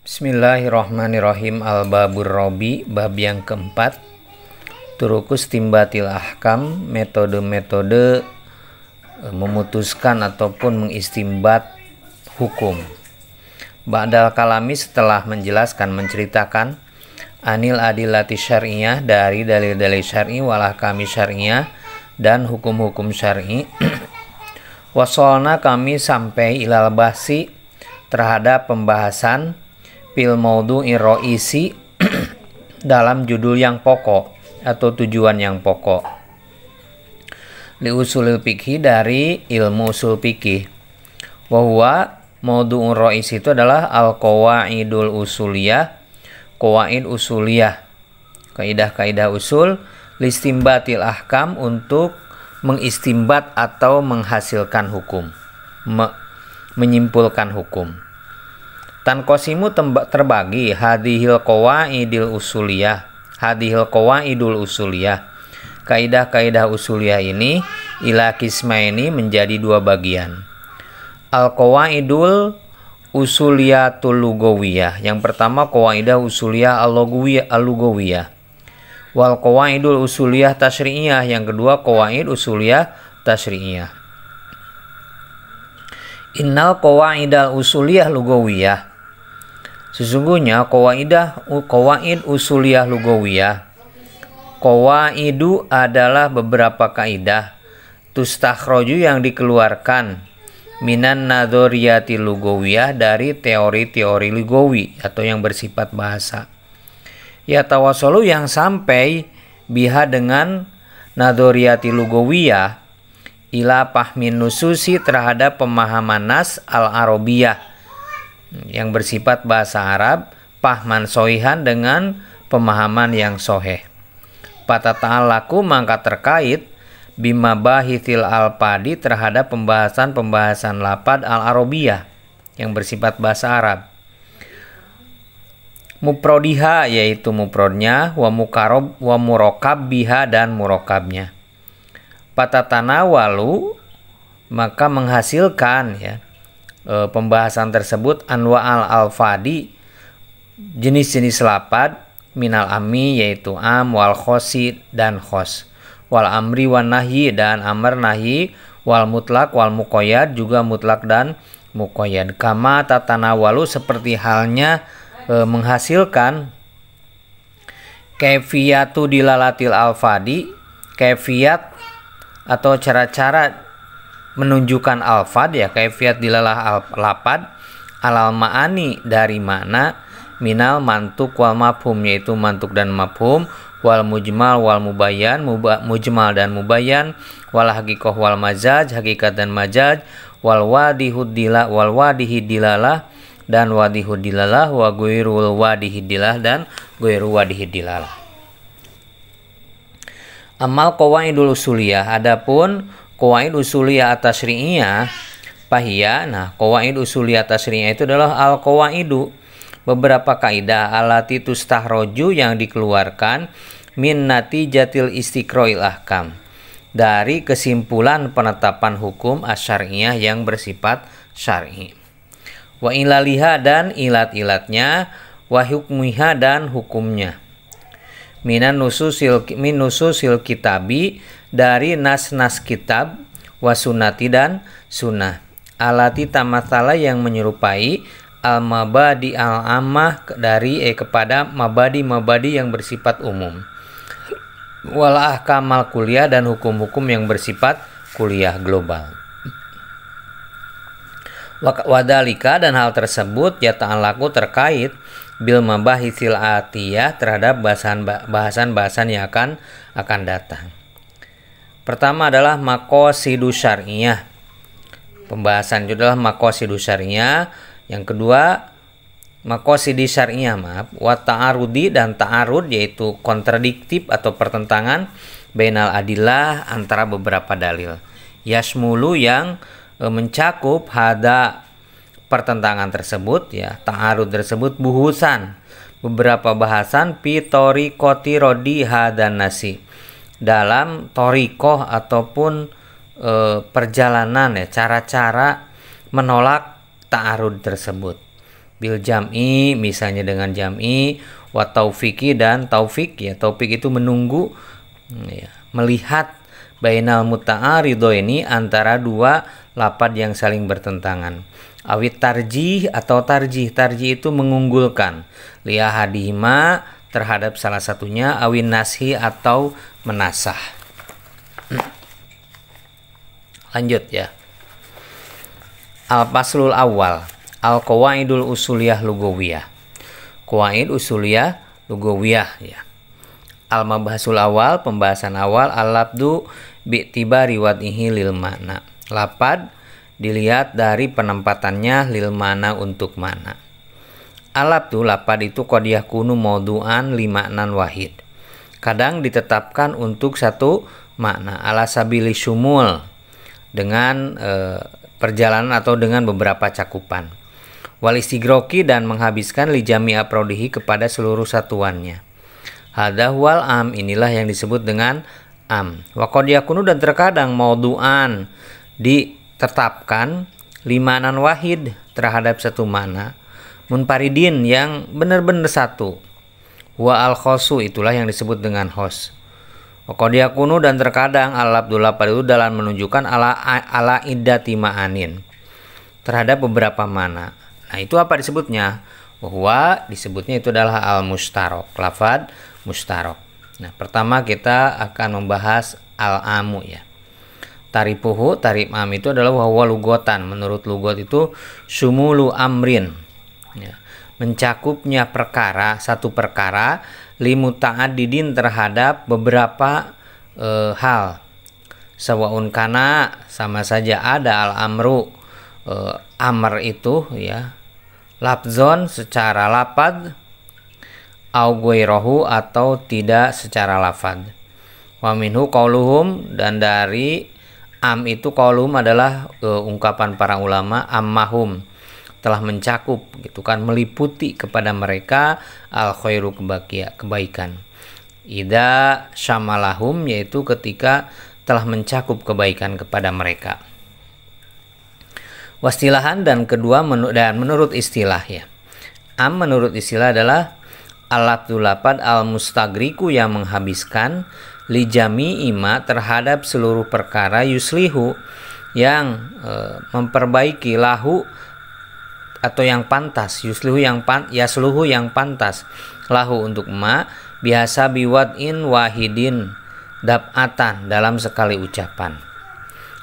Bismillahirrahmanirrahim. Al-Babur Robi, bab yang keempat. Turukus timbatil ahkam, metode-metode memutuskan ataupun mengistimbat hukum. Ba'dal kalami, setelah menjelaskan, menceritakan anil adillati syar'iyah, dari dalil-dalil syar'i wal ahkami syar'iyah dan hukum-hukum syar'i. Wasolna, kami sampai ilal bahsi, terhadap pembahasan fil maudu'ir ro'isi dalam judul yang pokok atau tujuan yang pokok. Li usulil fikih, dari ilmu usul fikih. Wa huwa maudu'ur ro'isi, itu adalah al qawaidul usuliyah, qawaid usuliyah, kaidah-kaidah usul, listimbatil ahkam, untuk mengistimbat atau menghasilkan hukum, menyimpulkan hukum. Tanqosimu, terbagi hadhil qawaidul usuliyah, kaidah-kaidah usuliyah ini ila qismaini, menjadi dua bagian. Al qawaidul usuliyatul lugawiyah, yang pertama qawaidah usuliyah al-lugawiyah. Wal qawaidul usuliyah tasyri'iyah, yang kedua qawaid usuliyah tasyri'iyah. Innal qawaidal usuliyah lugawiyah, sesungguhnya qawaid usuliyah lugawiyah, qawaidu adalah beberapa kaidah, tustakhroju, yang dikeluarkan, minan nadhoriyati lugawiyah, dari teori-teori lugawi atau yang bersifat bahasa. Ya tawassulu, yang sampai biha dengan nadhoriyati lugawiyah, ila pahmin nususi, terhadap pemahaman nas al-arabiyah, yang bersifat bahasa Arab, pahman sohihan, dengan pemahaman yang soheh. Patata'alaku, maka terkait, bima bahithil al-padi, terhadap pembahasan lapad al-arabiyah, yang bersifat bahasa Arab. Muprodiha, yaitu muprodnya, wa murokab biha, dan murokabnya. Patatanawalu, maka menghasilkan, ya, pembahasan tersebut, anwa al-alfadi, jenis-jenis lapad, minal ammi, yaitu am, wal khosi, dan khos, wal amri wan nahyi, dan amr nahyi, wal mutlak wal muqayyad, juga mutlak dan muqayyad. Kama tatanawalu, seperti halnya menghasilkan kaifiyatu dilalatil alfadi, kaifiyat atau cara-cara menunjukkan alfad, ya, kaifiyat dilalah lapad, alal ma'ani, dari makna, minal mantuk wal mafhum, yaitu mantuk dan mafhum, wal mujmal wal mubayyan, mujmal dan mubayyan, wal haqiqah wal majaz, hakikat dan majaz, wal wadihud dilalah, dan wadihud dilalah, wa ghairul wadihid dilalah, dan ghairu wadihid dilalah. Amal qawaidul usuliyah, adapun qawaid usuliyah at-tasyri'iyah, pahiya. Nah, qawaid usuliyah tasyri'iyah itu adalah al qawaidu, beberapa kaidah, alati tustahroju, yang dikeluarkan, min natijatil istiqroil ahkam, dari kesimpulan penetapan hukum asyariyah yang bersifat syar'i. Wa ilaliha, dan ilat-ilatnya, wa hukmiha, dan hukumnya. Min nususil kitabi, dari nas-nas kitab, wa sunnati, dan sunnah, alati tamathala, yang menyerupai, al mabadi al ammah, dari kepada mabadi yang bersifat umum, wal ahkamal kuliah, dan hukum-hukum yang bersifat kuliah global. Wadalika, dan hal tersebut, ya ta'alaku, terkait, bil mabahitsil atiyah, terhadap bahasan-bahasan yang akan datang. Pertama adalah maqasidu syar'iyah, pembahasan itu adalah maqasidu syar'iyah. Yang kedua, maqasidi syar'iyah, wa ta'arudi, dan ta'arud, yaitu kontradiktif atau pertentangan, bainal adillah, antara beberapa dalil, yasmulu, yang mencakup hada pertentangan tersebut, ya, ta'arud tersebut, buhusan, beberapa bahasan, fi tariqati rodi hadan nasi, dalam torikoh ataupun perjalanan, ya, cara-cara menolak ta'arud tersebut. bil jam'i misalnya dengan jam'i, wa taufiki dan taufik ya. Taufik itu menunggu ya, melihat bainal muta'aridaini antara dua lapad yang saling bertentangan. Awit tarjih atau tarjih. Tarjih itu mengunggulkan li ahadihima terhadap salah satunya, awin nashi atau menasah. Lanjut ya. Al-faslul awal, al-qawaidul usuliyah lugawiyah. Qawaid usuliyah lugawiyah ya. Al-mabhasul awal, pembahasan awal, al-labdu bi'tibari wad'ihi lil makna. Lapad dilihat dari penempatannya lil mana untuk mana. Al-labdu, lapad itu qad yakunu maudu'an li maknan wahid. Kadang ditetapkan untuk satu makna, ala sabili syumul, dengan perjalanan atau dengan beberapa cakupan. Wal istigroki, dan menghabiskan li jami' aprodihi kepada seluruh satuannya. Hadza huwal am, inilah yang disebut dengan am. Wa qad yakunu, dan terkadang maudu'an ditetapkan limanan wahid terhadap satu makna, munfaridin yang benar-benar satu. Wa al khosu, itulah yang disebut dengan khos. Wa qad yakunu, dan terkadang al-labdul lapad itu dalam menunjukkan ala iddati ma'anin terhadap beberapa makna. Nah, itu apa disebutnya? Bahwa disebutnya itu adalah al-mustarok, lafad mustarok. Nah, pertama kita akan membahas al-amu ya. Tarifuhu, tarif am itu adalah wahwa lugotan. Menurut lugot itu sumulu amrin ya, mencakupnya perkara, satu perkara, limuta'adidin terhadap beberapa hal. Sawaun kana, sama saja ada al-amru, amr itu ya, lafzon secara lapad, au ghairahu atau tidak secara lafad. Wa minhu qauluhum, dan dari am itu qauluhum adalah ungkapan para ulama, ammahum telah mencakup gitu kan, meliputi kepada mereka al khairu kebaikan. Ida syamalahum, yaitu ketika telah mencakup kebaikan kepada mereka. Wastilahan, dan kedua menurut istilah ya. Am menurut istilah adalah al-labdul lapad al-mustagriku, yang menghabiskan li jami' ima terhadap seluruh perkara, yuslihu yang memperbaiki, lahu atau yang pantas, yuslihu yasluhu yang pantas, lahu untuk ma, biasa biwad'in wahidin dab'atan dalam sekali ucapan.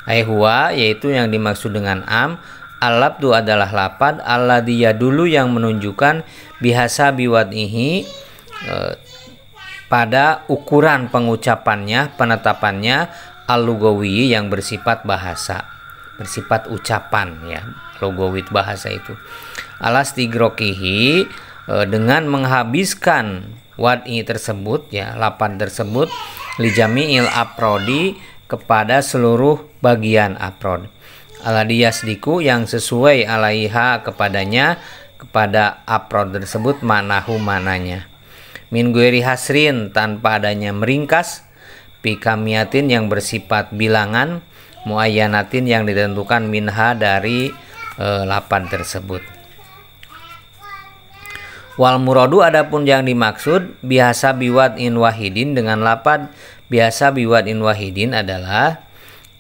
Huwa, yaitu yang dimaksud dengan am, al-labdu adalah lapad alladhi yadulu, yang menunjukkan bihasa biwad'ihi pada ukuran pengucapannya, penetapannya, al-lugawi yang bersifat bahasa, bersifat ucapan ya, lugawi bahasa itu. Alastigrokihi, dengan menghabiskan wad'i tersebut ya, lapad tersebut, li jami'il aprodi, kepada seluruh bagian aprod. Aladiyasdiku, yang sesuai alaiha kepadanya, kepada aprod tersebut, manahu mananya. Min gueri hasrin, tanpa adanya meringkas, pikamiatin yang bersifat bilangan, muayyanatin yang ditentukan, minha dari lapad tersebut. Wal muradu, adapun yang dimaksud biasa biwad'in wahidin dengan lapad biasa biwad'in wahidin adalah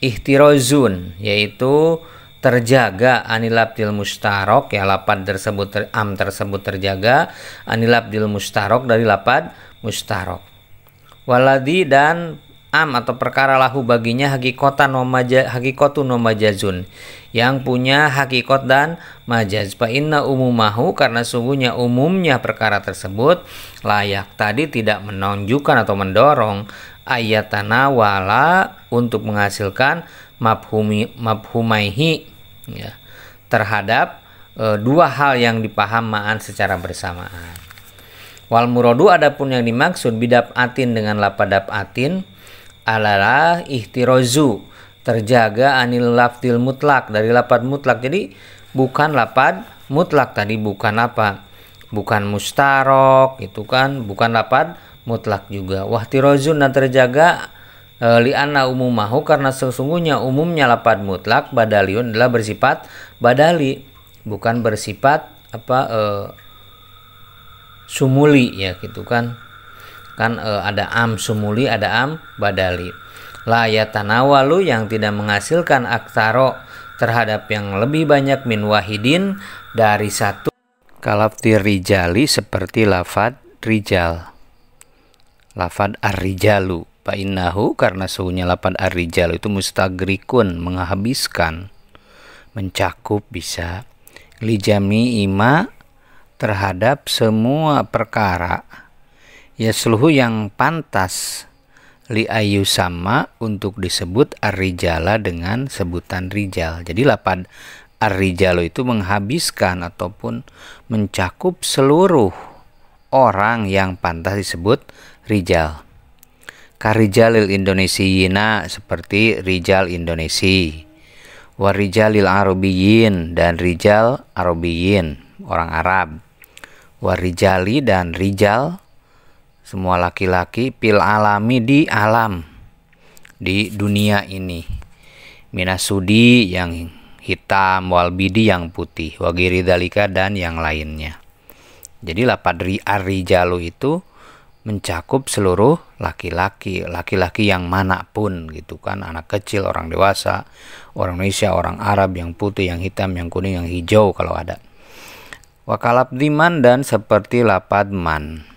ihtirozun, yaitu terjaga anilabdil mustarok ya, lapad tersebut am tersebut terjaga anilabdil mustarok dari lapad mustarok. Waladi, dan am atau perkara lahu baginya hakikotun wa majazun, yang punya hakikat dan majaz. Fa inna umumahu, karena sungguhnya umumnya perkara tersebut, layak tadi tidak menunjukkan atau mendorong, ayatana wala, untuk menghasilkan mafhumaihi ya, terhadap dua hal yang dipahamaan secara bersamaan. Wal muradu, adapun yang dimaksud bidab'atin dengan lapad dab'atin adalah ihtirozu, terjaga anil lafdil mutlak, dari lapad mutlak. Jadi bukan lapad mutlak tadi, bukan apa, bukan mustarok itu kan, bukan lapad mutlak juga. Wahtirozun, dan terjaga li'anna umumahu, karena sesungguhnya umumnya lapad mutlak badaliun adalah bersifat badali, bukan bersifat sumuli ya gitu kan. Ada am sumuli, ada am badali. La yatanawalu yang tidak menghasilkan aktaro terhadap yang lebih banyak min wahidin dari satu. Kalaftir rijali seperti lafad rijal. Lafad ar-rijalu. Fa'innahu karena suhunya lafad ar-rijalu itu mustagrikun, menghabiskan, mencakup bisa. Lijami ima terhadap semua perkara. Ya seluruh yang pantas li ayu sama untuk disebut ar-rijala dengan sebutan rijal. Jadi lafad ar-rijalu itu menghabiskan ataupun mencakup seluruh orang yang pantas disebut rijal. Karijalil Indonesiina seperti rijal Indonesia. Warijalil Arabiyin dan rijal Arabiyin, orang Arab. Warijali dan rijal semua laki-laki pil alami di alam, di dunia ini. Minasudi yang hitam, walbidi yang putih, wagiri dalika dan yang lainnya. Jadi lafad ar-rijalu itu mencakup seluruh laki-laki yang manapun gitu kan, anak kecil, orang dewasa, orang Indonesia, orang Arab, yang putih, yang hitam, yang kuning, yang hijau kalau ada. Wakalabdiman dan seperti lafad man.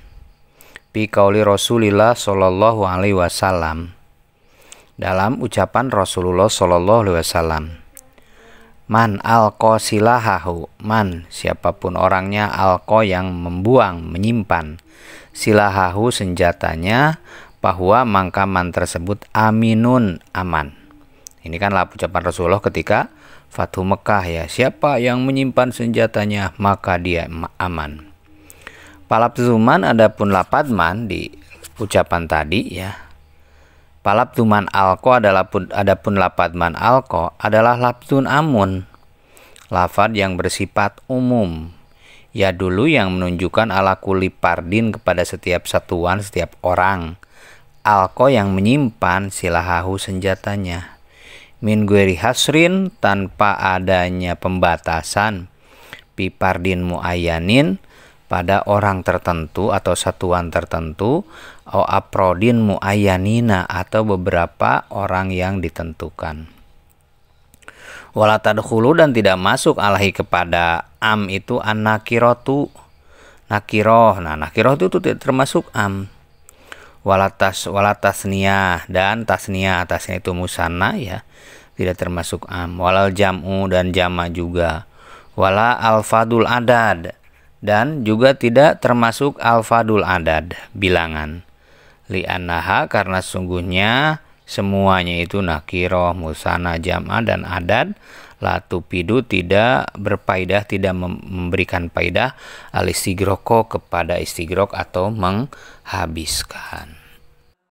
Fi qauli Rasulillah sallallahu alaihi wasallam. Dalam ucapan Rasulullah sallallahu alaihi wasallam. Man alqa silahahu, man siapapun orangnya, alqa yang membuang, menyimpan, silahahu senjatanya, bahwa maka man tersebut aminun, aman. Ini kanlah ucapan Rasulullah ketika Fathu Mekah ya, siapa yang menyimpan senjatanya maka dia aman. Palapzuman adapun lapad man di ucapan tadi ya. Palapzuman alko adapun lapad man alko adalah lapzun amun, lafad yang bersifat umum. Ya dulu yang menunjukkan ala kulli pardin kepada setiap satuan, setiap orang. Alko yang menyimpan silahahu senjatanya. Min gueri hasrin tanpa adanya pembatasan. Pi pardin muayyanin pada orang tertentu atau satuan tertentu, au aprodin muayyanina atau beberapa orang yang ditentukan. Wala tadkhulu dan tidak masuk alahi kepada am itu an-nakiratu, nakiroh. Nah, nakiroh itu tidak termasuk am. Walatasniyah dan tasniyah itu musanna ya, tidak termasuk am. Walal jam'u dan jama juga. Wala alfadul adad dan juga tidak termasuk alfadul adad, bilangan. Li'annaha karena sungguhnya semuanya itu nakiroh, musanna, jam'a dan adad latupidu tidak berpaidah, tidak memberikan paidah al-istigroko kepada istigrok atau menghabiskan.